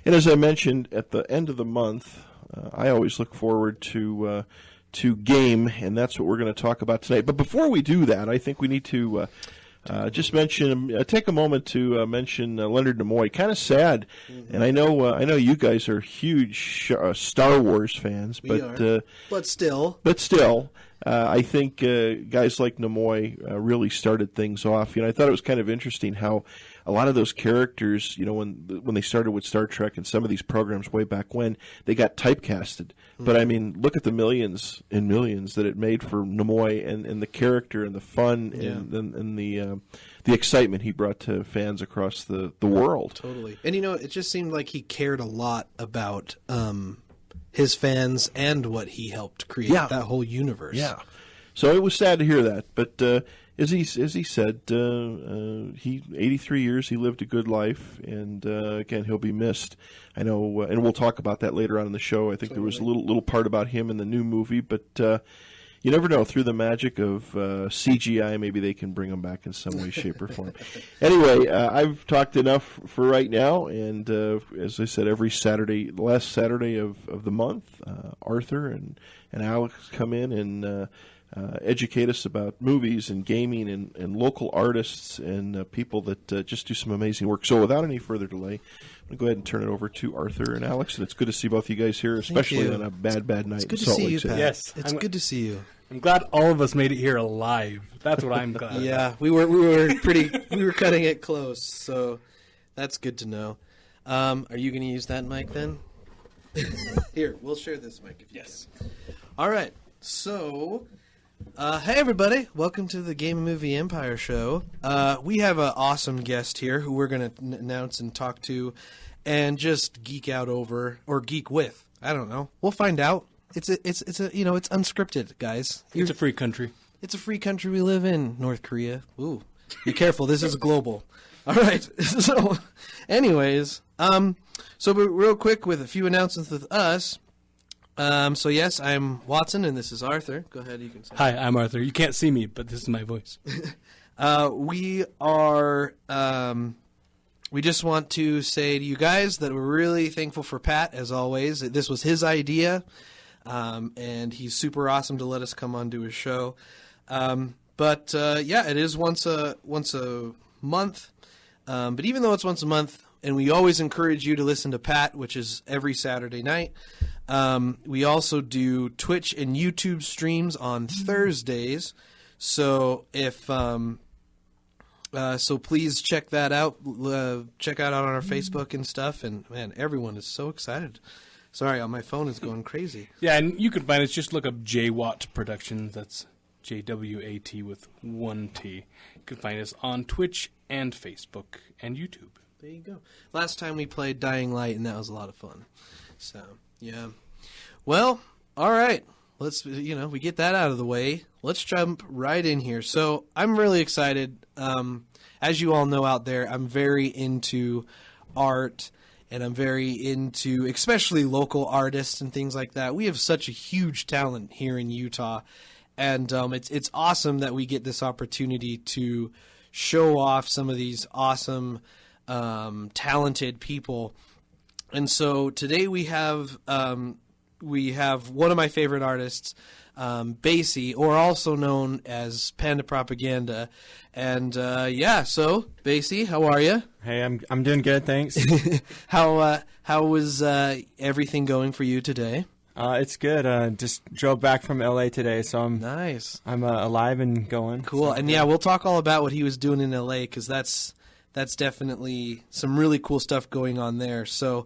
And as I mentioned, at the end of the month, I always look forward to G.A.M.E, and that's what we're going to talk about tonight. But before we do that, I think we need to just mention, take a moment to mention Leonard Nimoy. Kind of sad, and I know you guys are huge Star Wars fans, but still, I think guys like Nimoy really started things off. I thought it was kind of interesting how a lot of those characters, when they started with Star Trek and some of these programs way back when, they got typecasted. But I mean, look at the millions and millions that it made for Nimoy and the character and the fun and the excitement he brought to fans across the world. Totally. And it just seemed like he cared a lot about his fans and what he helped create that whole universe. Yeah. So it was sad to hear that, but as he said, he 83 years, he lived a good life, and again, he'll be missed. I know, and we'll talk about that later on in the show. I think there was a little part about him in the new movie, but you never know. Through the magic of CGI, maybe they can bring him back in some way, shape, or form. Anyway, I've talked enough for right now, and as I said, every Saturday, last Saturday of the month, Arthur and Alex come in and educate us about movies and gaming and local artists and people that just do some amazing work. So without any further delay, I'm going to go ahead and turn it over to Arthur and Alex. And it's good to see both of you guys here, especially on a bad night. It's good to see you, Pat. Yes. It's good to see you. I'm glad all of us made it here alive. That's what I'm glad. Yeah, we were cutting it close, so that's good to know. Are you going to use that mic then? Here, we'll share this mic if you can. All right. So, hey everybody, welcome to the Game and Movie Empire show. We have an awesome guest here who we're going to announce and talk to and just geek out over, or geek with. I don't know. We'll find out. It's unscripted, guys. It's a free country. It's a free country we live in, North Korea. Ooh, be careful. This is global. All right. So, anyways, so real quick with a few announcements with us. So yes, I'm Watson, and this is Arthur. Go ahead, you can say. Hi, I'm Arthur. You can't see me, but this is my voice. We are. We just want to say to you guys that we're really thankful for Pat, as always. This was his idea, and he's super awesome to let us come on to his show. But it is once a month. But even though it's once a month, and we always encourage you to listen to Pat, which is every Saturday night. We also do Twitch and YouTube streams on Thursdays. So so please check that out. Check out on our Facebook and stuff. And man, everyone is so excited. Sorry, my phone is going crazy. Yeah, and you can find us. Just look up JWAT Productions. That's JWAT with one T. You can find us on Twitch and Facebook and YouTube. There you go. Last time we played Dying Light, and that was a lot of fun. So, yeah. Well, all right. Let's, we get that out of the way. Let's jump right in here. So, I'm really excited. As you all know out there, I'm very into art, and I'm very into especially local artists and things like that. We have such a huge talent here in Utah, and it's awesome that we get this opportunity to show off some of these awesome talented people. And so today we have one of my favorite artists, Bacee, or also known as Panda Propaganda. And so Bacee, how are you? Hey, I'm doing good, thanks. How was everything going for you today? It's good. Just drove back from LA today, so I'm nice. I'm alive and going. Cool. So, and we'll talk all about what he was doing in LA, because that's definitely some really cool stuff going on there. So,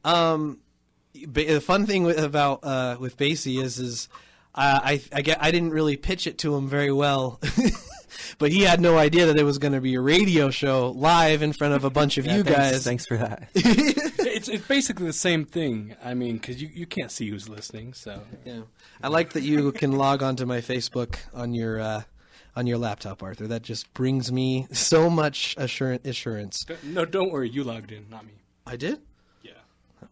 the fun thing with Bacee is I didn't really pitch it to him very well, but he had no idea that it was going to be a radio show live in front of a bunch of you guys. Thanks for that. It's basically the same thing. I mean, because you can't see who's listening. So yeah, I like that you can log onto my Facebook on your laptop, Arthur. That just brings me so much assurance. No, don't worry. You logged in, not me. I did? Yeah.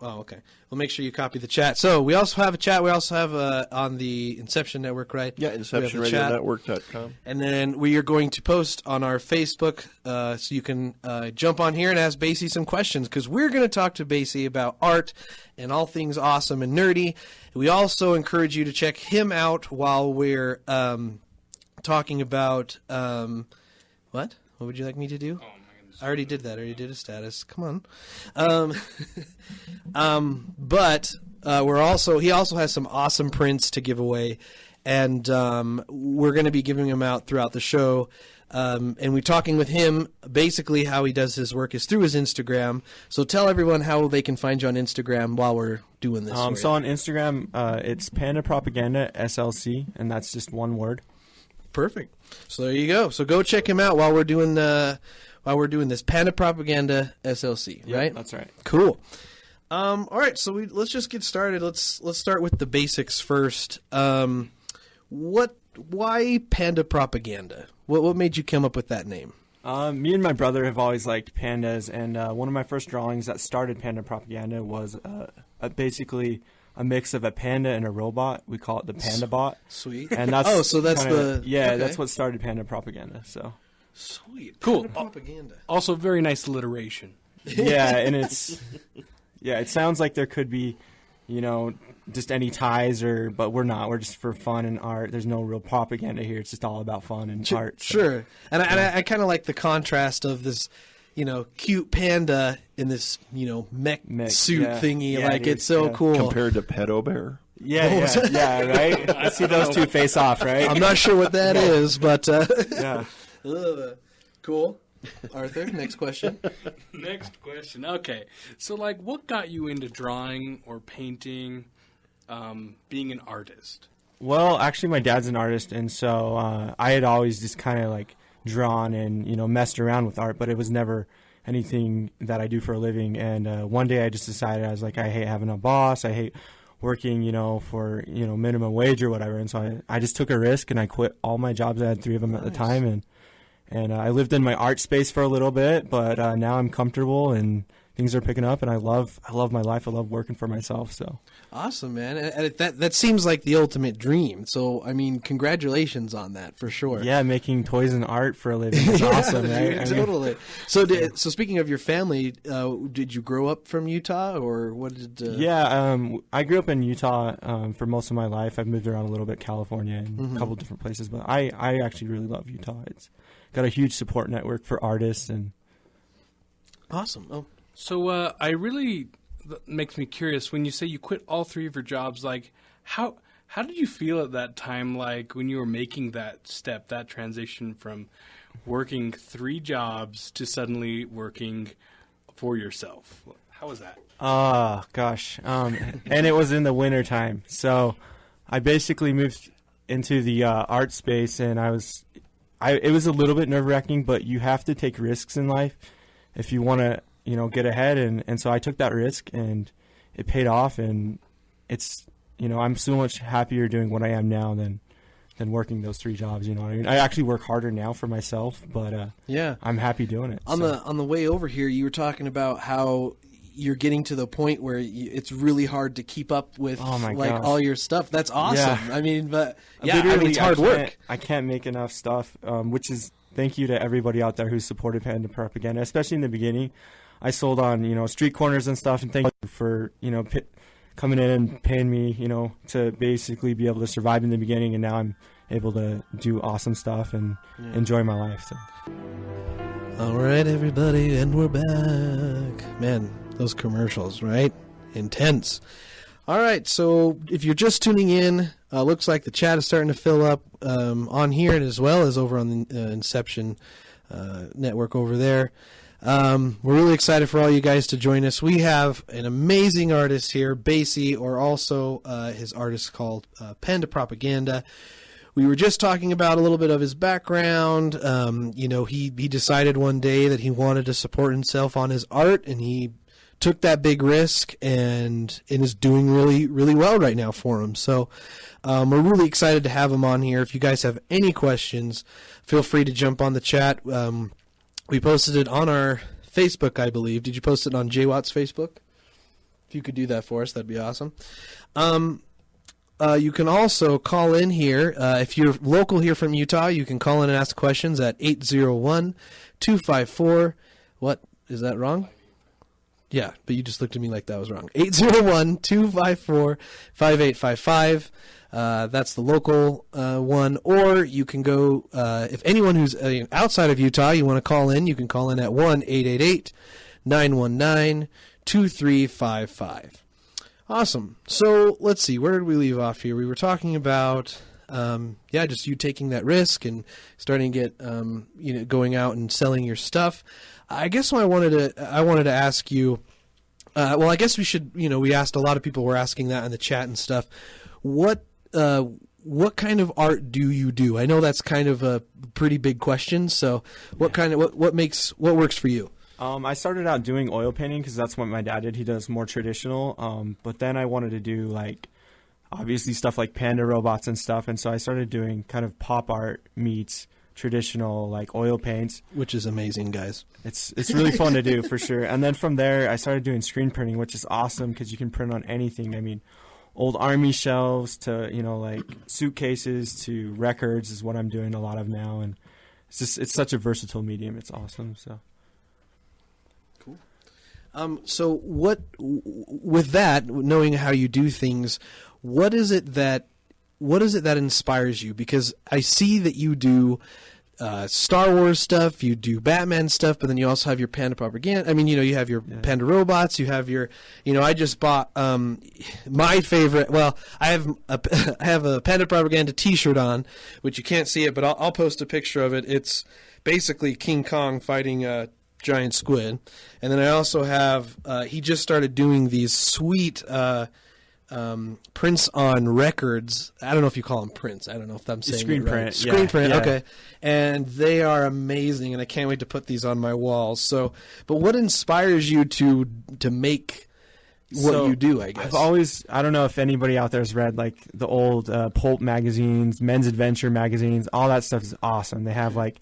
Oh, okay. Well, make sure you copy the chat. So we also have a chat. We also have on the Inception Network, right? Yeah, InceptionRadioNetwork.com. And then we are going to post on our Facebook so you can jump on here and ask Bacee some questions, because we're going to talk to Bacee about art and all things awesome and nerdy. We also encourage you to check him out while we're talking about what? What would you like me to do? Oh, my goodness. I already did that. I already did a status. Come on. But he also has some awesome prints to give away, and we're going to be giving them out throughout the show. And we're talking with him. Basically, how he does his work is through his Instagram. So tell everyone how they can find you on Instagram while we're doing this. So on Instagram, it's Panda Propaganda SLC, and that's just one word. Perfect. So there you go. So go check him out while we're doing this Panda Propaganda SLC. Yep, right? That's right. Cool. All right. So let's just get started. Let's start with the basics first. Why Panda Propaganda? What made you come up with that name? Me and my brother have always liked pandas, and one of my first drawings that started Panda Propaganda was basically a mix of a panda and a robot. We call it the Panda Bot. Sweet. And that's okay. That's what started Panda Propaganda. So Sweet. Cool. Panda Propaganda. Also, very nice alliteration. yeah, and it sounds like there could be, just any ties, but we're not. We're just for fun and art. There's no real propaganda here. It's just all about fun and art. So. Sure. And I kind of like the contrast of this, cute panda in this, mech suit thingy. Yeah, it's so cool. Compared to Pedo Bear. Yeah, right? I see those two face off, right? I'm not sure what that is, but yeah. Cool. Arthur, next question. Next question. Okay. So, what got you into drawing or painting, being an artist? Well, actually, my dad's an artist, and so I had always just kind of, drawn and, messed around with art, but it was never anything that I do for a living. And one day I just decided, I was like, I hate having a boss. I hate working, for, minimum wage or whatever. And so I just took a risk, and I quit all my jobs. I had 3 of them at the time, and I lived in my art space for a little bit, but now I'm comfortable and things are picking up, and I love my life. I love working for myself. So awesome, man! And that seems like the ultimate dream. So I mean, congratulations on that for sure. Yeah, making toys and art for a living is awesome, right? Totally. So speaking of your family, did you grow up from Utah, or what did? Yeah, I grew up in Utah for most of my life. I've moved around a little bit, California, and a couple different places, but I actually really love Utah. It's got a huge support network for artists and. Awesome. Oh. So that makes me curious. When you say you quit all 3 of your jobs, how did you feel at that time, when you were making that step, that transition from working 3 jobs to suddenly working for yourself? How was that? Oh, gosh. And it was in the winter time. So I basically moved into the art space, and it was a little bit nerve-wracking, but you have to take risks in life if you want to get ahead, and so I took that risk, and it paid off, and it's, I'm so much happier doing what I am now than working those 3 jobs. You know what I mean? I actually work harder now for myself, but yeah, I'm happy doing it. On the way over here, you were talking about how you're getting to the point where it's really hard to keep up with all your stuff. That's awesome. Yeah. I mean, but literally, it's hard work. I can't make enough stuff, which is thank you to everybody out there who supported Panda Propaganda, especially in the beginning. I sold on, street corners and stuff, and thank you for, coming in and paying me, to basically be able to survive in the beginning, and now I'm able to do awesome stuff and enjoy my life. So. All right, everybody, and we're back. Man, those commercials, right? Intense. All right, so if you're just tuning in, looks like the chat is starting to fill up on here, and as well as over on the Inception network over there. We're really excited for all you guys to join us. We have an amazing artist here, Bacee, or also his artist called Panda Propaganda. We were just talking about a little bit of his background. He decided one day that he wanted to support himself on his art, and he took that big risk and is doing really, really well right now for him. So we're really excited to have him on here. If you guys have any questions, feel free to jump on the chat. We posted it on our Facebook, I believe. Did you post it on J.Watt's Facebook? If you could do that for us, that'd be awesome. You can also call in here. If you're local here from Utah, you can call in and ask questions at 801-254. What? Is that wrong? Yeah, but you just looked at me like that was wrong. 801-254-5855. That's the local one. Or you can go, if anyone who's outside of Utah, you want to call in, you can call in at 1-888-919-2355. Awesome. So let's see, where did we leave off here? We were talking about, just you taking that risk and starting to get, going out and selling your stuff. I guess I wanted to ask you. I guess we should. We asked, a lot of people were asking that in the chat and stuff. What kind of art do you do? I know that's kind of a pretty big question. So what works for you? I started out doing oil painting because that's what my dad did. He does more traditional. But then I wanted to do obviously stuff like panda robots and stuff. And so I started doing kind of pop art meets traditional oil paints, which is amazing, guys. It's really fun to do for sure. And then from there I started doing screen printing, which is awesome because you can print on anything. I mean, old army shelves to suitcases to records is what I'm doing a lot of now, and it's such a versatile medium. It's awesome. So cool. So what with that, knowing how you do things, what is it that inspires you? Because I see that you do Star Wars stuff, you do Batman stuff, but then you also have your panda propaganda. I mean, you have your panda robots, you have your, I just bought my favorite. Well, I have a panda propaganda T-shirt on, which you can't see it, but I'll post a picture of it. It's basically King Kong fighting a giant squid, and then I also have. He just started doing these sweet. Prints on records. I don't know if you call them prints. I don't know if I'm saying screen it right. print. Screen print. Yeah. Okay, and they are amazing, and I can't wait to put these on my walls. So, but what inspires you to make what you do? I guess I don't know if anybody out there has read the old pulp magazines, Men's Adventure magazines. All that stuff is awesome. They have I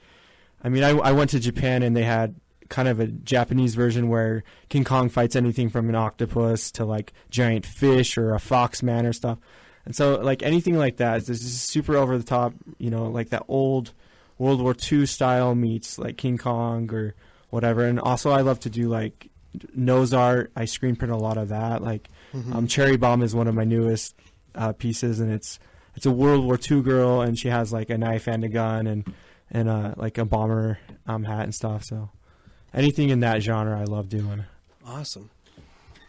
went to Japan and they had kind of a Japanese version where King Kong fights anything from an octopus to giant fish or a fox man or stuff. And so anything like that is just super over the top, that old World War II style meets King Kong or whatever. And also I love to do nose art. I screen print a lot of that. Cherry Bomb is one of my newest pieces, and it's a World War II girl, and she has a knife and a gun and a bomber hat and stuff. So anything in that genre I love doing. Awesome.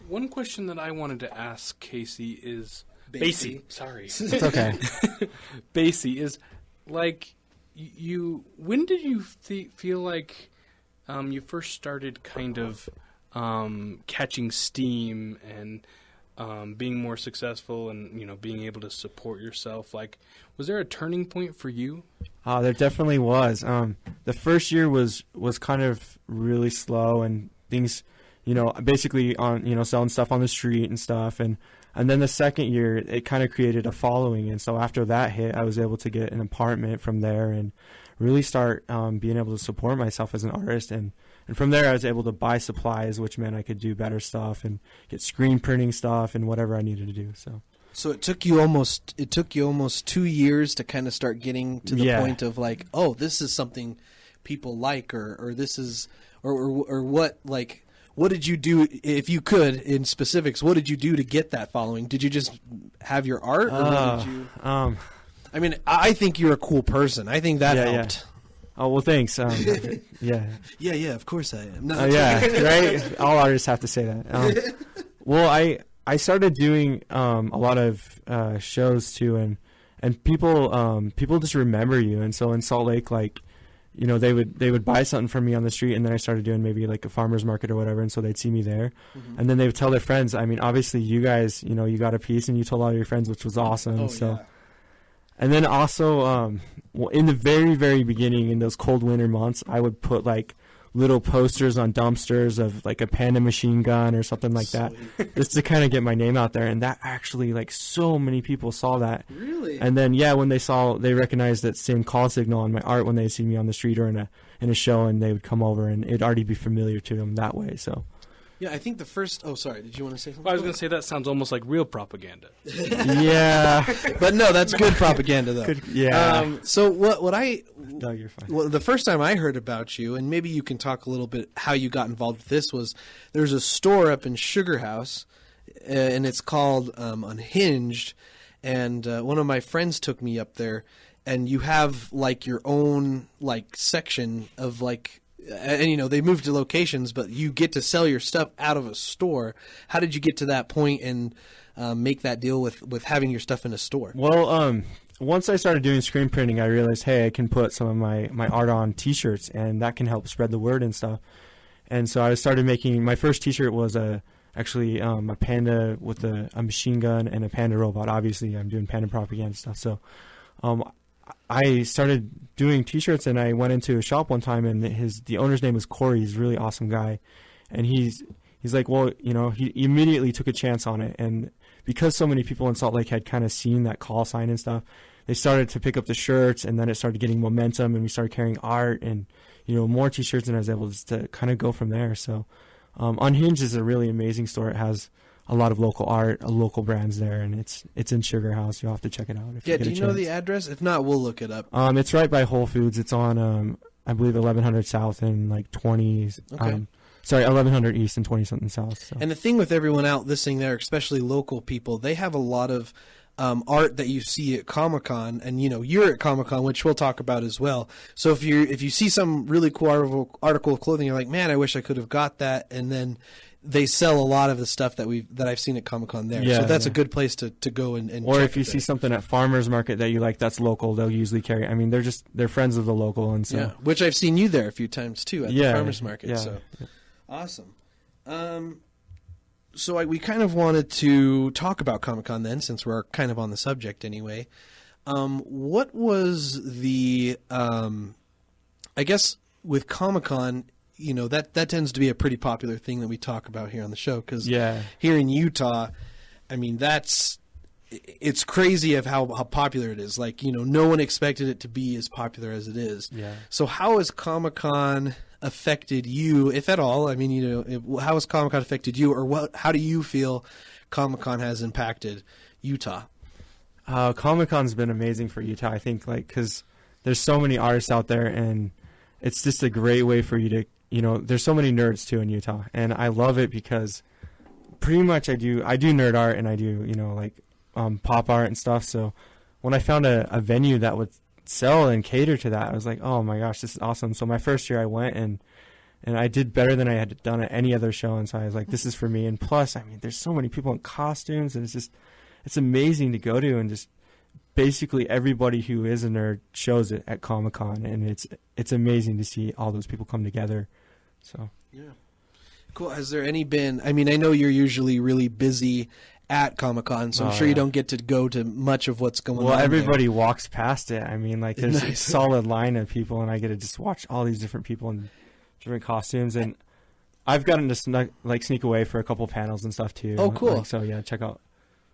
One question that I wanted to ask Casey is Bacee. Sorry. It's okay. Bacee is you. When did you feel like you first started kind of catching steam and being more successful and being able to support yourself? Was there a turning point for you? There definitely was. The first year was kind of really slow, and things, basically on selling stuff on the street and stuff, and then the second year it kind of created a following, and so after that hit, I was able to get an apartment from there and really start being able to support myself as an artist, and from there I was able to buy supplies, which meant I could do better stuff and get screen printing stuff and whatever I needed to do. So it took you almost 2 years to kind of start getting to the point of this is something people like, or this is or what what did you do, if you could in specifics? What did you do to get that following? Did you just have your art, or what did you? I mean, I think you're a cool person. I think that helped. Yeah. Oh, well, thanks. Yeah, of course I am. No, right? All artists have to say that. Well, I started doing a lot of shows too, and people just remember you. And so in Salt Lake, they would buy something from me on the street, and then I started doing maybe a farmer's market or whatever, and so they'd see me there, and then they would tell their friends. I mean, obviously you guys, you got a piece and you told all your friends, which was awesome. Yeah. And then also, in the very, very beginning, in those cold winter months, I would put little posters on dumpsters of a panda machine gun or something like that, just to kind of get my name out there. And that actually, so many people saw that. Really? And then they recognized that same call signal on my art when they see me on the street or in a show, and they would come over, and it'd already be familiar to them that way. So Yeah, I think the first. Oh, sorry. Did you want to say something? Well, I was going to say that sounds almost like real propaganda. Yeah. But no, that's good propaganda, though. Yeah. So what I No, you're fine. well, the first time I heard about you, and maybe you can talk a little bit how you got involved with this, was there's a store up in Sugar House, and it's called Unhinged, and one of my friends took me up there, and you have like your own like section of like. And, you know, they moved to locations, but you get to sell your stuff out of a store. How did you get to that point and make that deal with having your stuff in a store? Well, once I started doing screen printing, I realized, hey, I can put some of my art on T-shirts, and that can help spread the word and stuff. And so I started making, my first T-shirt was actually a panda with a machine gun and a panda robot. Obviously, I'm doing panda propaganda stuff. So I started doing T-shirts, and I went into a shop one time, and the owner's name was Corey. He's a really awesome guy, and he's like, well, you know, he immediately took a chance on it, and because so many people in Salt Lake had kind of seen that call sign and stuff, they started to pick up the shirts, and then it started getting momentum, and we started carrying art and, you know, more T-shirts, and I was able to kind of go from there. So Unhinged is a really amazing store. It has a lot of local art, local brands there, and it's in Sugar House. You'll have to check it out if you get a do you know chance. the address? If not, we'll look it up. It's right by Whole Foods. It's on, I believe, 1100 South and like 20. Okay. 1100 East and 20 something South. So. And the thing with everyone out listening there, especially local people, they have a lot of art that you see at Comic-Con, and you know you're at Comic-Con, which we'll talk about as well. So if you see some really cool article of clothing, you're like, man, I wish I could have got that, and then they sell a lot of the stuff that I've seen at Comic-Con there. Yeah, so that's a good place to go and or check if you see something at Farmers Market that you like that's local, they'll usually carry. I mean, they're friends of the local, and so which I've seen you there a few times too at the Farmers Market. Yeah. So awesome. So we kind of wanted to talk about Comic-Con then, since we're kind of on the subject anyway. What was the I guess with Comic-Con, you know, that tends to be a pretty popular thing that we talk about here on the show, because here in Utah, I mean, it's crazy of how popular it is. Like, you know, no one expected it to be as popular as it is. Yeah. So how has Comic-Con affected you, if at all? I mean, you know, how has Comic-Con affected you, or how do you feel Comic-Con has impacted Utah? Comic-Con's been amazing for Utah, I think, like, because there's so many artists out there, and it's just a great way for you to, you know, there's so many nerds too in Utah, and I love it because pretty much I do nerd art, and I do, you know, like pop art and stuff. So when I found a venue that would sell and cater to that, I was like, oh my gosh, this is awesome. So my first year I went, and I did better than I had done at any other show, and so I was like, this is for me. And plus, I mean, there's so many people in costumes, and it's amazing to go to, and just basically everybody who is a nerd shows it at Comic-Con, and it's amazing to see all those people come together. So yeah, cool. Has there been? I mean, I know you're usually really busy at Comic-Con, so I'm sure you don't get to go to much of what's going on. Well, everybody walks past it. I mean, like, there's a solid line of people, and I get to just watch all these different people in different costumes, and I've gotten to sneak away for a couple panels and stuff too. Oh, cool. Like, so yeah, check out.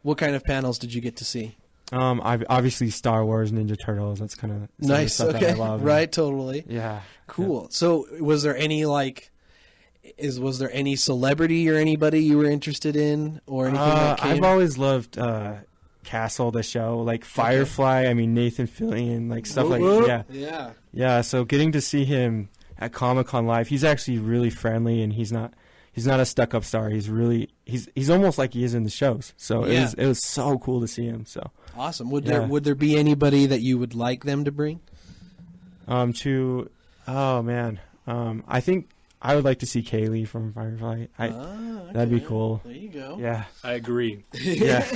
What kind of panels did you get to see? I've obviously Star Wars, Ninja Turtles. That's kind of nice. Stuff Okay, that I love. Right, totally. Yeah, cool. Yeah. So, was there any was there any celebrity or anybody you were interested in, or anything that came? I've always loved Castle, the show, like Firefly. I mean, Nathan Fillion, like stuff yeah. So getting to see him at Comic-Con live, he's actually really friendly, and he's not a stuck-up star. He's almost like he is in the shows. So it was so cool to see him. So awesome. Would there be anybody that you would like them to bring? I think I would like to see Kaylee from Firefly. Okay. That'd be cool. There you go. Yeah, I agree. Yeah,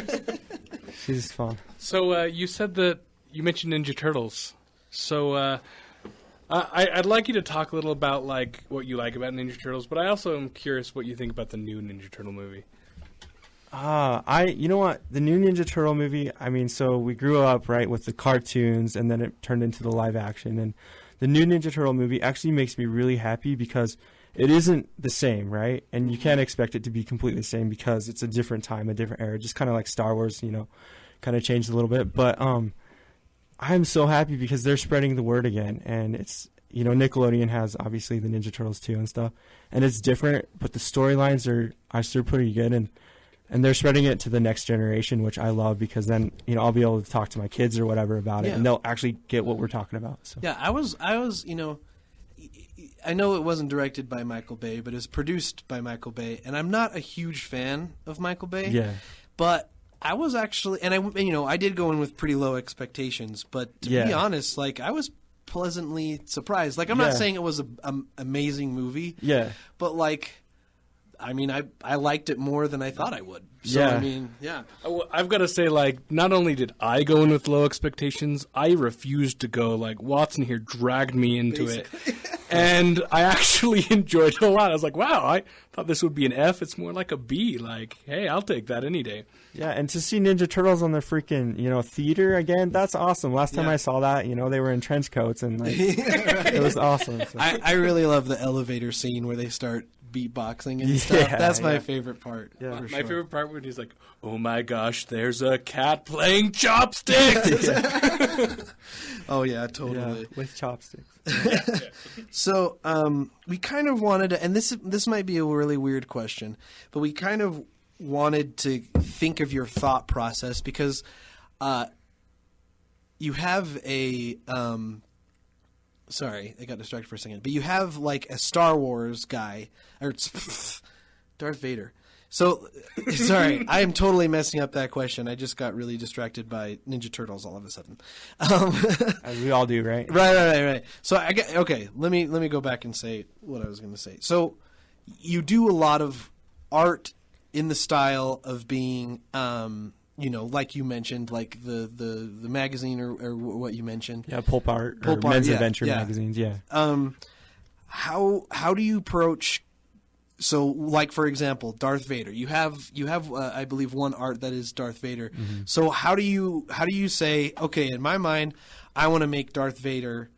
she's fun. So you said that you mentioned Ninja Turtles. So I'd like you to talk a little about like what you like about Ninja Turtles, but I also am curious what you think about the new Ninja Turtle movie. You know what, the new Ninja Turtle movie, I mean, so we grew up, right, with the cartoons, and then it turned into the live action, and the new Ninja Turtle movie actually makes me really happy because it isn't the same, right? And you can't expect it to be completely the same because it's a different time, a different era, just kind of like Star Wars, you know, kind of changed a little bit, but I'm so happy because they're spreading the word again, and it's, Nickelodeon has obviously the Ninja Turtles too and stuff, and it's different, but the storylines are still pretty good, and they're spreading it to the next generation, which I love, because then I'll be able to talk to my kids or whatever about it, and they'll actually get what we're talking about. So yeah, I was I know it wasn't directed by Michael Bay, but it's produced by Michael Bay, and I'm not a huge fan of Michael Bay. Yeah, but I was actually, and I did go in with pretty low expectations, but to be honest, like I was pleasantly surprised. Like I'm not saying it was an amazing movie. Yeah, but like, I mean, I liked it more than I thought I would. So I mean, I've got to say, like, not only did I go in with low expectations, I refused to go. Like, Watson here dragged me into it, and I actually enjoyed it a lot. I was like, wow, I thought this would be an F. It's more like a B. Like, hey, I'll take that any day. Yeah, and to see Ninja Turtles on the freaking theater again, that's awesome. Last time I saw that, they were in trench coats, and like, it was awesome. So. I really love the elevator scene where they start beatboxing and stuff. That's my favorite part. Yeah, my favorite part when he's like, "Oh my gosh, there's a cat playing chopsticks." Oh yeah, totally. Yeah, with chopsticks. So we kind of wanted to, and this might be a really weird question, but we kind of wanted to think of your thought process, because you have a sorry, I got distracted for a second. But you have like a Star Wars guy, or Darth Vader. So, sorry, I am totally messing up that question. I just got really distracted by Ninja Turtles all of a sudden. As we all do, right? Right. So let me go back and say what I was going to say. So, you do a lot of art in the style of being. Like you mentioned, like the magazine or what you mentioned. Yeah, Pulp Art, Men's Adventure magazines, yeah. How do you approach, so like for example, Darth Vader. You have I believe one art that is Darth Vader. Mm-hmm. So how do you say, okay, in my mind, I want to make Darth Vader,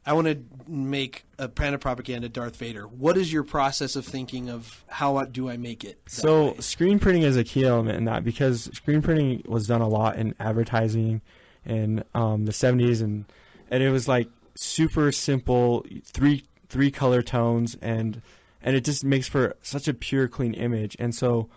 I want to make a brand of propaganda Darth Vader. What is your process of thinking of how do I make it? So screen printing is a key element in that, because screen printing was done a lot in advertising in the 70s, and it was like super simple, three color tones, and it just makes for such a pure, clean image. And so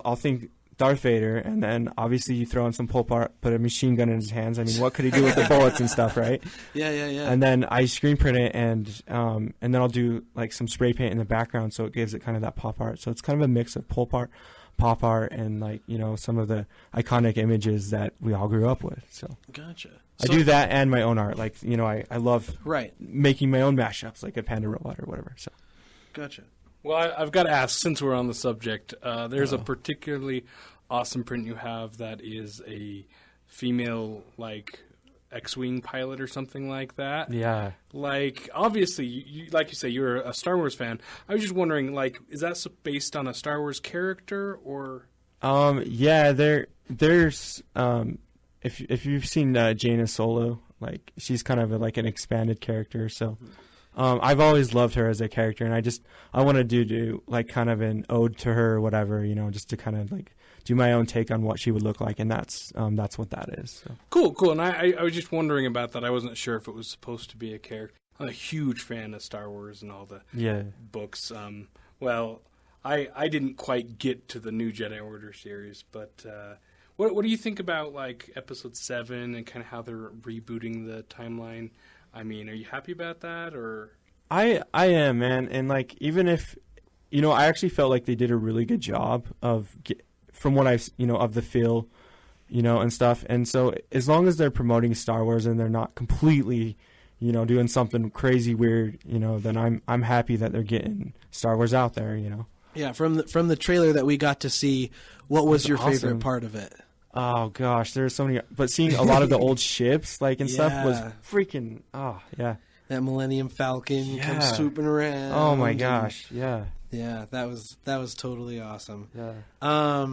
I'll think Darth Vader, and then obviously you throw in some pulp art, put a machine gun in his hands. I mean, what could he do with the bullets and stuff, right? Yeah. And then I screen print it, and then I'll do like some spray paint in the background, so it gives it kind of that pop art. So it's kind of a mix of pulp art, pop art, and like some of the iconic images that we all grew up with. So gotcha. I do that and my own art. Like I love making my own mashups, like a Panda Robot or whatever. So gotcha. Well, I've got to ask, since we're on the subject, there's a particularly awesome print you have that is a female, like, X-Wing pilot or something like that. Yeah. Like, obviously, you, like you say, you're a Star Wars fan. I was just wondering, like, is that based on a Star Wars character, or? Yeah, there's, if you've seen Jaina Solo, like, she's kind of like an expanded character, so... I've always loved her as a character, and I want to do like kind of an ode to her or whatever, just to kind of like do my own take on what she would look like, and that's what that is. So. Cool. And I was just wondering about that. I wasn't sure if it was supposed to be a character. I'm a huge fan of Star Wars and all the books. Well, I didn't quite get to the New Jedi Order series, but what do you think about like Episode 7 and kind of how they're rebooting the timeline? I mean, are you happy about that, or? I am, man, and like even if, I actually felt like they did a really good job from what I've, of the feel, and stuff. And so as long as they're promoting Star Wars and they're not completely, doing something crazy weird, then I'm happy that they're getting Star Wars out there, Yeah, from the trailer that we got to see, what was your favorite part of it? Oh gosh, there's so many. But seeing a lot of the old ships, like and stuff, was freaking. Oh yeah. That Millennium Falcon comes swooping around. Oh my gosh, yeah. Yeah, that was totally awesome. Yeah.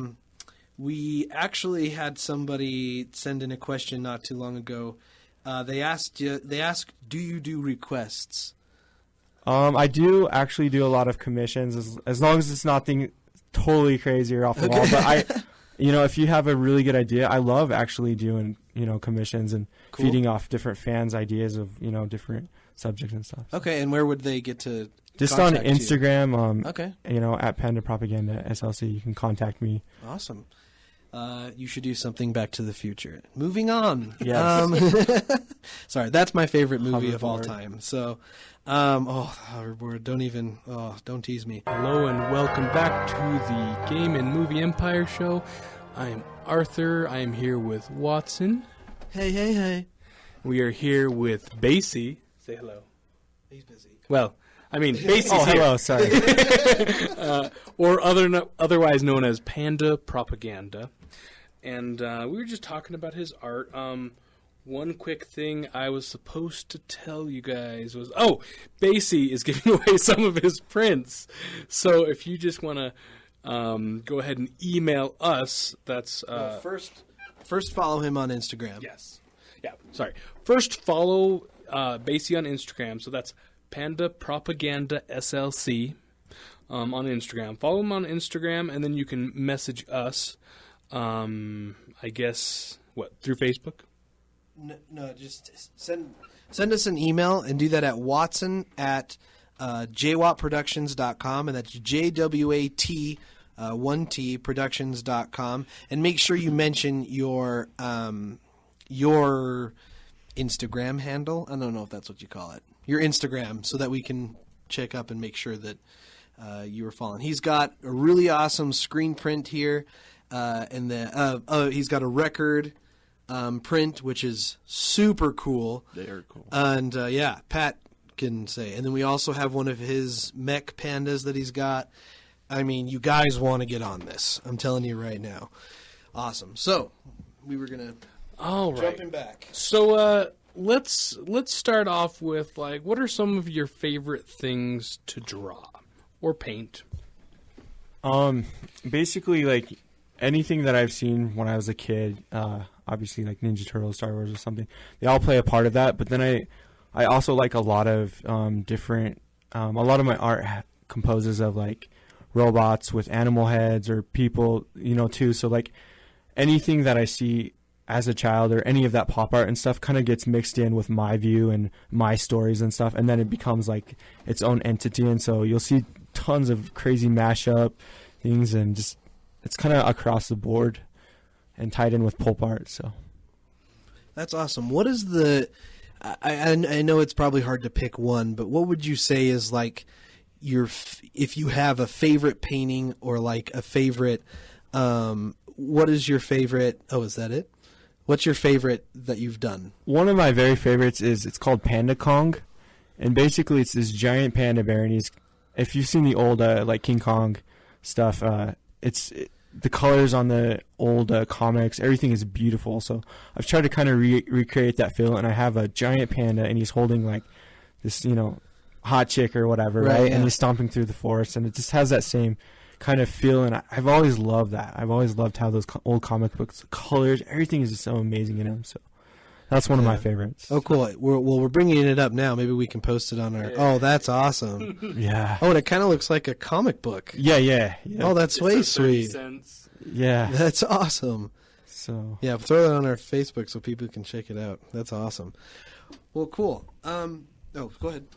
We actually had somebody send in a question not too long ago. They asked, do you do requests? I do actually do a lot of commissions, as long as it's nothing totally crazy or off the wall. But if you have a really good idea, I love actually doing, commissions and feeding off different fans' ideas of, different subjects and stuff. Okay, and where would they get to Just on contact you? Instagram, Okay. At Panda Propaganda SLC, you can contact me. Awesome. You should do something Back to the Future. Moving on. Yes. Sorry, that's my favorite movie of all Hoverboard. time. So, hoverboard. Don't tease me. Hello and welcome back to the Game and Movie Empire Show. I am Arthur. I am here with Watson. Hey. We are here with Bacee. Say hello. He's busy. Well, I mean, Bacee's Oh, here. hello. Sorry. Or otherwise known as Panda Propaganda. And we were just talking about his art. One quick thing I was supposed to tell you guys was, Bacee is giving away some of his prints. So if you just want to go ahead and email us, that's... First follow him on Instagram. Yes. Yeah, sorry. First follow Bacee on Instagram. So that's Panda Propaganda SLC on Instagram. Follow him on Instagram, and then you can message us, I guess, through Facebook? No, just send us an email and do that at Watson at jwatproductions.com, and that's JWAT 1T productions.com, and make sure you mention your Instagram handle. I don't know if that's what you call it. Your Instagram, so that we can check up and make sure that you were following. He's got a really awesome screen print here, and he's got a record print, which is super cool. They are cool. And Pat can say. And then we also have one of his mech pandas that he's got. I mean, you guys want to get on this. I'm telling you right now. Awesome. So we were gonna jumping back. So let's start off with what are some of your favorite things to draw or paint? Basically, anything that I've seen when I was a kid, obviously Ninja Turtles, Star Wars, or something. They all play a part of that. But then I also like a lot of different. A lot of my art composes of robots with animal heads or people, too. So anything that I see as a child or any of that pop art and stuff kind of gets mixed in with my view and my stories and stuff, and then it becomes its own entity. And so you'll see tons of crazy mashup things, and just it's kind of across the board and tied in with pulp art. So That's awesome. What is the? I know it's probably hard to pick one, but what would you say is if you have a favorite painting or a favorite? What is your favorite? Oh, is that it? What's your favorite that you've done? one of my very favorites it's called Panda Kong, and basically it's this giant panda bear, and if you've seen the old King Kong stuff, the colors on the old comics, everything is beautiful. So I've tried to kind of recreate that feel, and I have a giant panda, and he's holding this hot chick or whatever, right? Yeah. And he's stomping through the forest, and it just has that same kind of feel, and I've always loved that. I've always loved how those old comic books, colors, everything is just so amazing in them. So that's one of my favorites. Oh, cool. We're bringing it up now. Maybe we can post it on our... Oh, that's awesome. Yeah. Oh, and it kind of looks like a comic book. Yeah. Oh, that's way sweet. Yeah. That's awesome. So Yeah, throw that on our Facebook so people can check it out. That's awesome. Well, cool. Go ahead.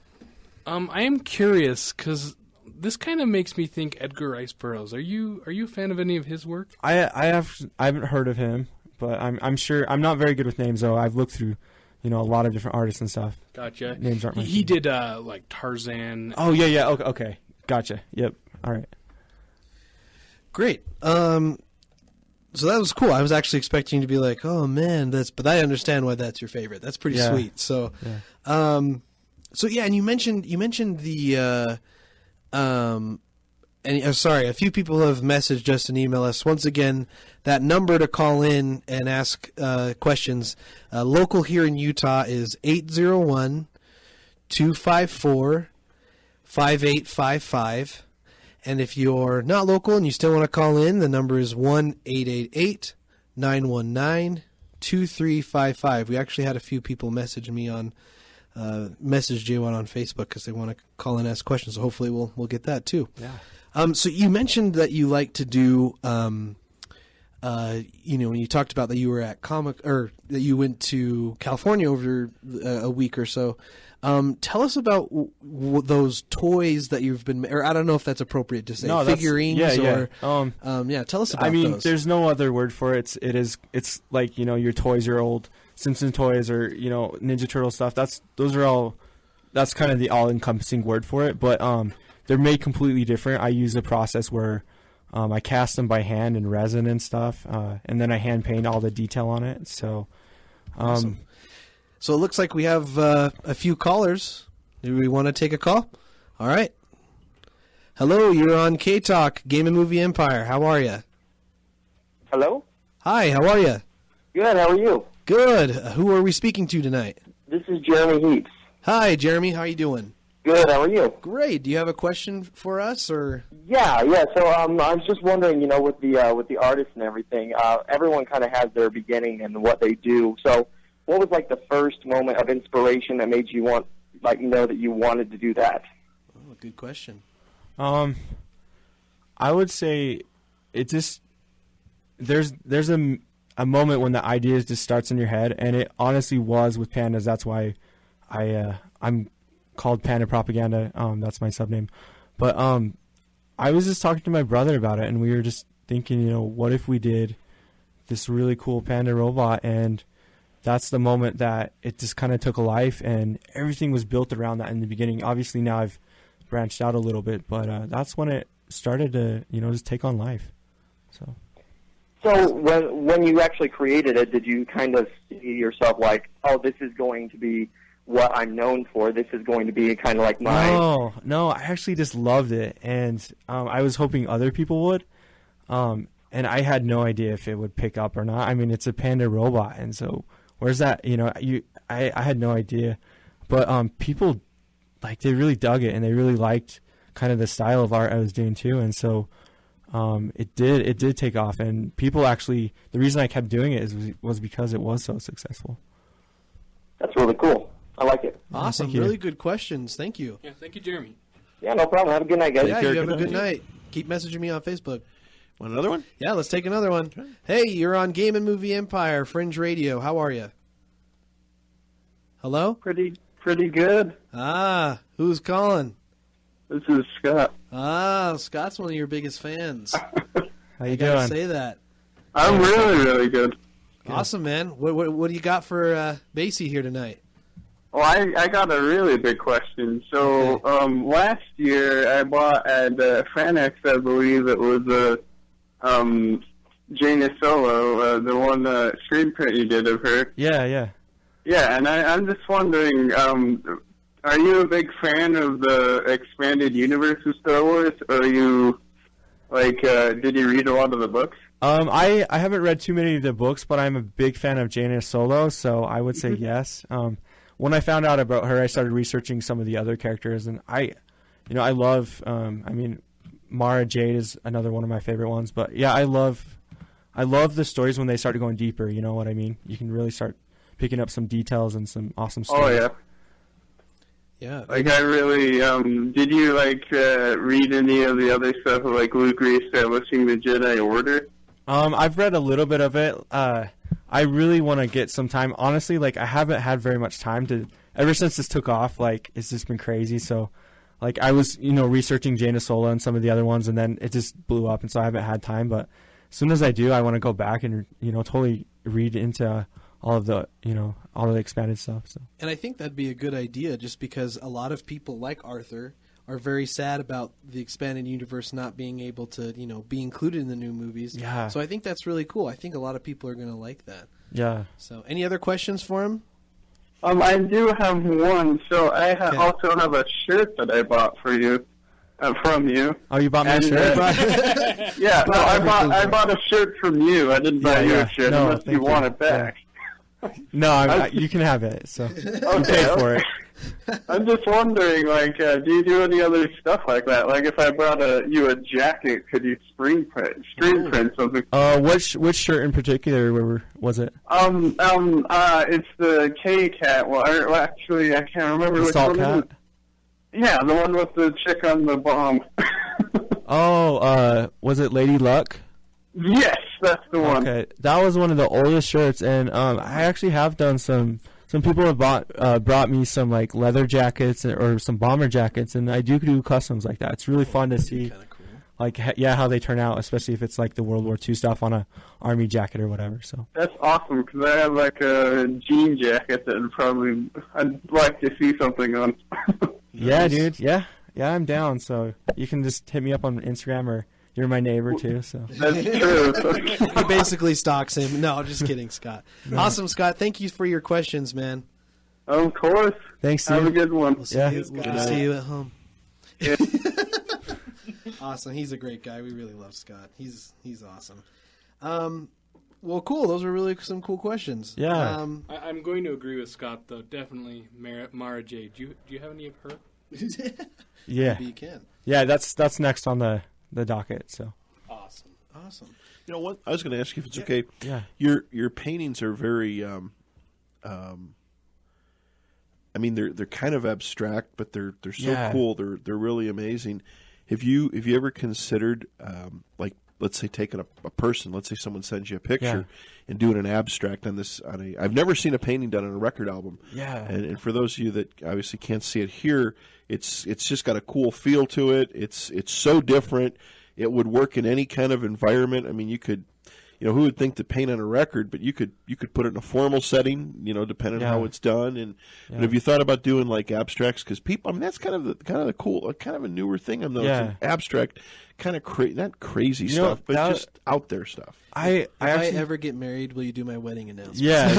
I am curious because this kind of makes me think Edgar Rice Burroughs. Are you a fan of any of his work? I haven't heard of him, but I'm sure I'm not very good with names though. I've looked through, a lot of different artists and stuff. Gotcha. Names aren't my He thing. did Tarzan. Oh yeah. Okay. Gotcha. Yep. All right. Great. So that was cool. I was actually expecting you to be like, "Oh man, but I understand why that's your favorite. That's pretty Yeah. sweet." So, Yeah. and you mentioned the sorry, a few people have messaged us and emailed us. Once again, that number to call in and ask questions, local here in Utah is 801-254-5855. And if you're not local and you still want to call in, the number is 1-888-919-2355. We actually had a few people message me message J1 on Facebook because they want to call and ask questions. So hopefully we'll get that too. Yeah. So you mentioned that you like to do when you talked about that you were at or that you went to California over a week or so. Tell us about those toys that you've been, or I don't know if that's appropriate to say, figurines or tell us about those. There's no other word for it. It's like, your toys, your old Simpson toys or, Ninja Turtle stuff. That's kind of the all-encompassing word for it, but they're made completely different. I use a process where I cast them by hand in resin and stuff, and then I hand paint all the detail on it. So, awesome. So it looks like we have a few callers. Do we want to take a call? All right. Hello, you're on K-Talk, Game and Movie Empire. How are you? Hello? Hi, how are you? Good, how are you? Good. Who are we speaking to tonight? This is Jeremy Heaps. Hi, Jeremy. How are you doing? Good, how are you? Great. Do you have a question for us, or? Yeah. So I was just wondering, with the artists and everything, everyone kind of has their beginning and what they do. So what was like the first moment of inspiration that made you want, that you wanted to do that? Oh, good question. I would say it just there's a moment when the idea just starts in your head, and it honestly was with pandas. That's why I'm called Panda Propaganda. That's my subname. But I was just talking to my brother about it, and we were just thinking, what if we did this really cool panda robot? And that's the moment that it just kind of took a life, and everything was built around that in the beginning. Obviously, now I've branched out a little bit, but that's when it started to, just take on life. So when you actually created it, did you kind of see yourself like, oh, this is going to be what I'm known for? This is going to be kind of like my... No, I actually just loved it, and I was hoping other people would, and I had no idea if it would pick up or not. I mean, it's a panda robot, and so where's that? I had no idea, but people, they really dug it, and they really liked kind of the style of art I was doing too, and so it did take off, and people actually, the reason I kept doing it was because it was so successful. That's really cool. I like it. Awesome. Really good questions. Thank you. Yeah, thank you, Jeremy. Yeah, no problem. Have a good night, guys. Yeah, you have a good night. Keep messaging me on Facebook. Want another one? Yeah, let's take another one. Okay. Hey, you're on Game and Movie Empire, Fringe Radio. How are you? Hello? Pretty good. Who's calling? This is Scott. Scott's one of your biggest fans. How you gotta doing? say that. I'm really good. Awesome, man. What do you got for Bacee here tonight? Well, I got a really big question. So, last year I bought at Franex, I believe it was G.A.M.E Solo, the one screen print you did of her. Yeah. Yeah, and I'm just wondering, are you a big fan of the expanded universe of Star Wars, or are you, did you read a lot of the books? I haven't read too many of the books, but I'm a big fan of G.A.M.E Solo, so I would say yes. When I found out about her, I started researching some of the other characters, and I love, Mara Jade is another one of my favorite ones, but yeah, I love the stories when they started going deeper, you know what I mean? You can really start picking up some details and some awesome stories. Oh, yeah. Yeah. I really, did you, read any of the other stuff of, Luke reestablishing the Jedi Order? I've read a little bit of it. I really want to get some time. Honestly, I haven't had very much time to, ever since this took off, it's just been crazy. So, I was, researching Jaina Sola and some of the other ones, and then it just blew up, and so I haven't had time. But as soon as I do, I want to go back and, totally read into all of the, all of the expanded stuff. So. And I think that'd be a good idea, just because a lot of people like Arthur are very sad about the expanded universe not being able to, be included in the new movies. Yeah. So I think that's really cool. I think a lot of people are going to like that. Yeah. So any other questions for him? I do have one. So I also have a shirt that I bought for you, from you. Oh, you bought me a shirt? Yeah, no, I bought a shirt from you. I didn't buy you a shirt unless you want it back. Yeah. No, you can have it. So you paid for it. I'm just wondering, do you do any other stuff like that? If I brought you a jacket, could you screen print something? Which shirt in particular was it? It's the K-Cat one. Or, actually, I can't remember which one it is. Yeah, the one with the chick on the bomb. Was it Lady Luck? Yes, that's the one. Okay, that was one of the oldest shirts, and I actually have done some people have brought me some like leather jackets or some bomber jackets, and I do customs like that. It's really fun to see, Kind of cool. like how they turn out, especially if it's like the World War II stuff on a army jacket or whatever. So That's awesome because I have like a jean jacket that I'd like to see something on. yeah, dude, yeah, I'm down. So you can just hit me up on Instagram, or you're my neighbor too. So That's true. He basically stalks him. No, just kidding, Scott. Awesome, Scott. Thank you for your questions, man. Of course. thanks, Have a dude. good one. We'll see, Yeah. we'll see you at home. Yeah. Awesome. He's a great guy. We really love Scott. He's awesome. Well, cool. Those were really some cool questions. Yeah. I'm going to agree with Scott, though. Definitely Mara Jade. Do you have any of her? Yeah, Maybe you can. yeah, that's next on the docket. So Awesome. Awesome. You know what? I was going to ask you if it's okay. yeah. Your paintings are very. I mean, they're kind of abstract, but they're so Yeah. cool. They're really amazing. Have you ever considered like, let's say, taking a person? Let's say someone sends you a picture and doing an abstract on this. I've never seen a painting done on a record album. Yeah. And for those of you that obviously can't see it here, it's just got a cool feel to it. It's so different. It would work in any kind of environment. I mean, you could, who would think to paint on a record, but you could put it in a formal setting, depending on how it's done. And have you thought about doing like abstracts? Because people, I mean, that's kind of the cool, kind of a newer thing. I'm noticing abstract, kind of not crazy stuff, but just out there stuff. I actually ever get married, will you do my wedding announcement? yeah,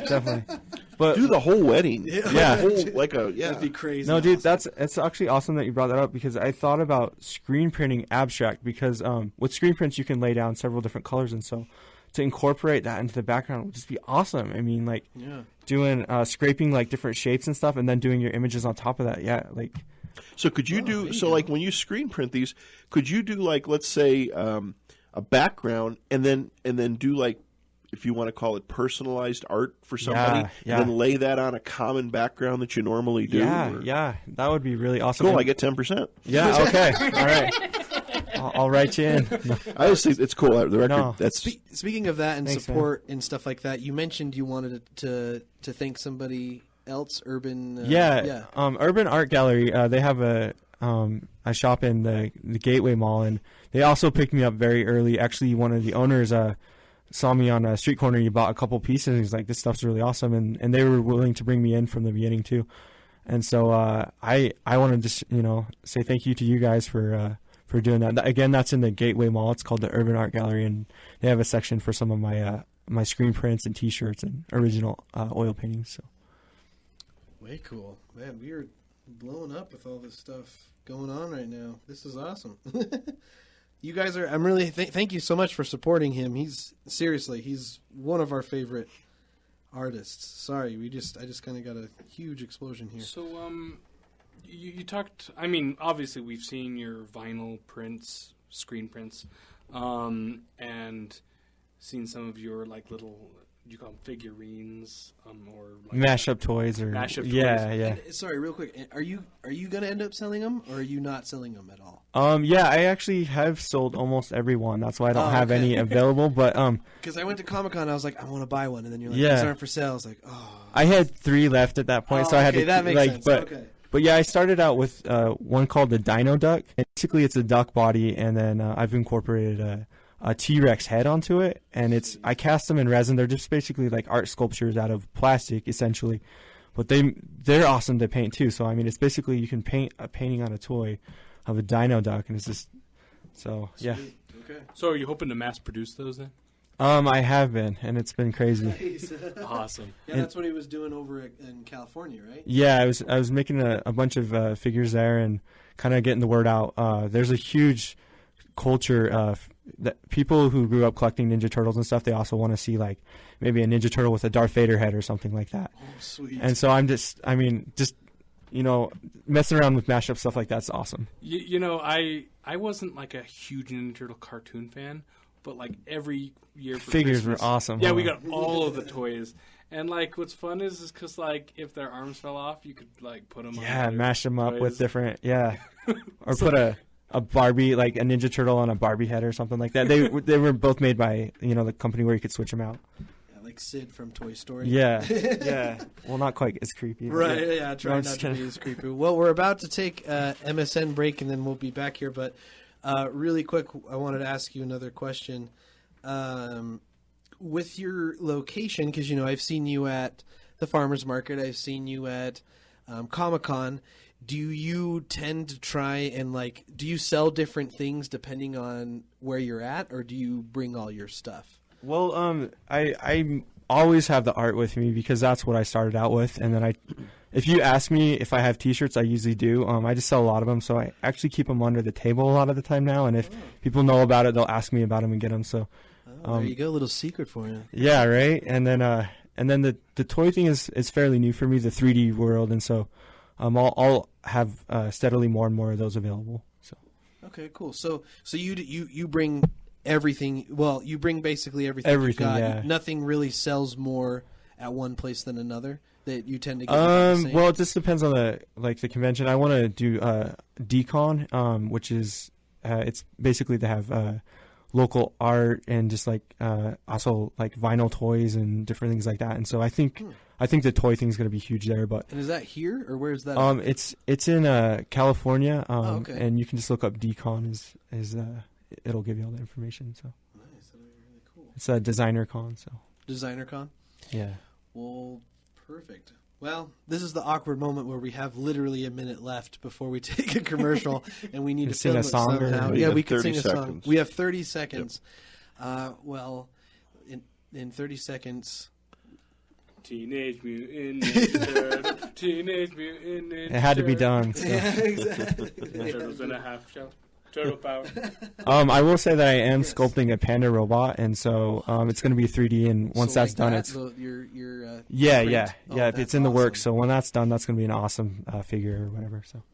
definitely. But Do the whole wedding. Yeah. That'd be crazy. no, dude, it's actually awesome that you brought that up because I thought about screen printing abstract because with screen prints you can lay down several different colors, and so to incorporate that into the background would just be awesome. I mean, like doing scraping like different shapes and stuff, and then doing your images on top of that. Yeah, like. So could you do like when you screen print these? Could you do like, let's say a background and then do like, if you want to call it personalized art for somebody, Yeah. and then lay that on a common background that you normally do? Yeah, that would be really awesome. Cool, And- I get 10%. Yeah, okay, all right. I'll write you in. I just think it's cool. The record, No. that's Speaking of that and Thanks, support and stuff like that, you mentioned you wanted to thank somebody else, Urban. Urban Art Gallery. They have a shop in the Gateway Mall, and they also picked me up very early. Actually, one of the owners saw me on a street corner. He bought a couple pieces, and he's like, "This stuff's really awesome," and they were willing to bring me in from the beginning too. And so I want to just say thank you to you guys for doing that. Again, that's in the Gateway Mall. It's called the Urban Art Gallery, and they have a section for some of my my screen prints and T-shirts and original oil paintings. So. Way cool, man. We are blowing up with all this stuff going on right now. This is awesome. You guys are. I'm really. Thank you so much for supporting him. He's one of our favorite artists. Sorry, I just kind of got a huge explosion here. So, you talked. I mean, obviously, we've seen your vinyl prints, screen prints, and seen some of your like little. You call them figurines, or like Mashup toys, or mashup toys. Yeah. And, sorry, real quick. Are you going to end up selling them, or are you not selling them at all? Yeah, I actually have sold almost every one. That's why I don't have any available. But Because I went to Comic-Con, I was like, I want to buy one, and then you're like, Yeah. these aren't for sale. I was like, oh. I had 3 left at that point, so I had to that makes like. sense. But Okay. but yeah, I started out with one called the Dino Duck. And basically, it's a duck body, and then I've incorporated a T-Rex head onto it, and I cast them in resin. They're just basically like art sculptures out of plastic, essentially. But they're awesome to paint too. So I mean, it's basically you can paint a painting on a toy of a dino duck, and it's just yeah. Okay. So, are you hoping to mass produce those then? I have been, and it's been crazy. Awesome. Yeah, that's what he was doing over in California, right? Yeah, I was making a bunch of figures there and kind of getting the word out. There's a huge culture that people who grew up collecting Ninja Turtles and stuff, they also want to see like maybe a Ninja Turtle with a Darth Vader head or something like that. Oh, sweet. And so I'm just messing around with mashup stuff like that's awesome. I wasn't like a huge Ninja Turtle cartoon fan, but like every year for Figures Christmas, were awesome. Yeah, huh? we got all of the toys. And like, what's fun is because like if their arms fell off, you could like put them. Yeah, on mash them up toys. with different or put a a Barbie, like a Ninja Turtle on a Barbie head or something like that. They were both made by the company where you could switch them out. Yeah, like Sid from Toy Story. Yeah, yeah. Well, not quite as creepy. Right, yeah, try not to be as creepy. Well, we're about to take MSN break, and then we'll be back here. But really quick, I wanted to ask you another question. With your location, because, I've seen you at the farmer's market. I've seen you at Comic-Con. Do you tend to try and, do you sell different things depending on where you're at, or do you bring all your stuff? Well, I always have the art with me because that's what I started out with. And then if you ask me if I have T-shirts, I usually do. I just sell a lot of them, so I actually keep them under the table a lot of the time now. And if people know about it, they'll ask me about them and get them. So there you go, a little secret for you. Yeah, right. And then the toy thing is fairly new for me, the 3D world, and so I'll have steadily more and more of those available. So okay, cool. So you bring everything. Well, you bring basically everything. Everything, you've got. yeah. Nothing really sells more at one place than another. That you tend to get. The same? Well, it just depends on the convention. I want to do D-Con, which is it's basically to have local art and just also vinyl toys and different things like that. And so I think the toy thing is going to be huge there. But and is that here or where is that? It's in California. Okay. And you can just look up D-Con is it'll give you all the information. So nice, that'll be really cool. It's a designer con. So designer con. Yeah. Well, perfect. Well, this is the awkward moment where we have literally a minute left before we take a commercial, and we need to sing film a it song. somehow. Yeah, We could 30 sing a song. seconds. We have 30 seconds. Well, in 30 seconds. Teenage Mutant Ninja Turtle. Teenage Mutant Ninja It had to be done. So. Yeah, exactly. Turtles in a half shell. Turtle power. I will say that I am sculpting a panda robot, and so it's going to be 3D. And once So that's done, that, it's your yeah. print? Oh, It's in the that's works. awesome. So when that's done, that's going to be an awesome figure or whatever. So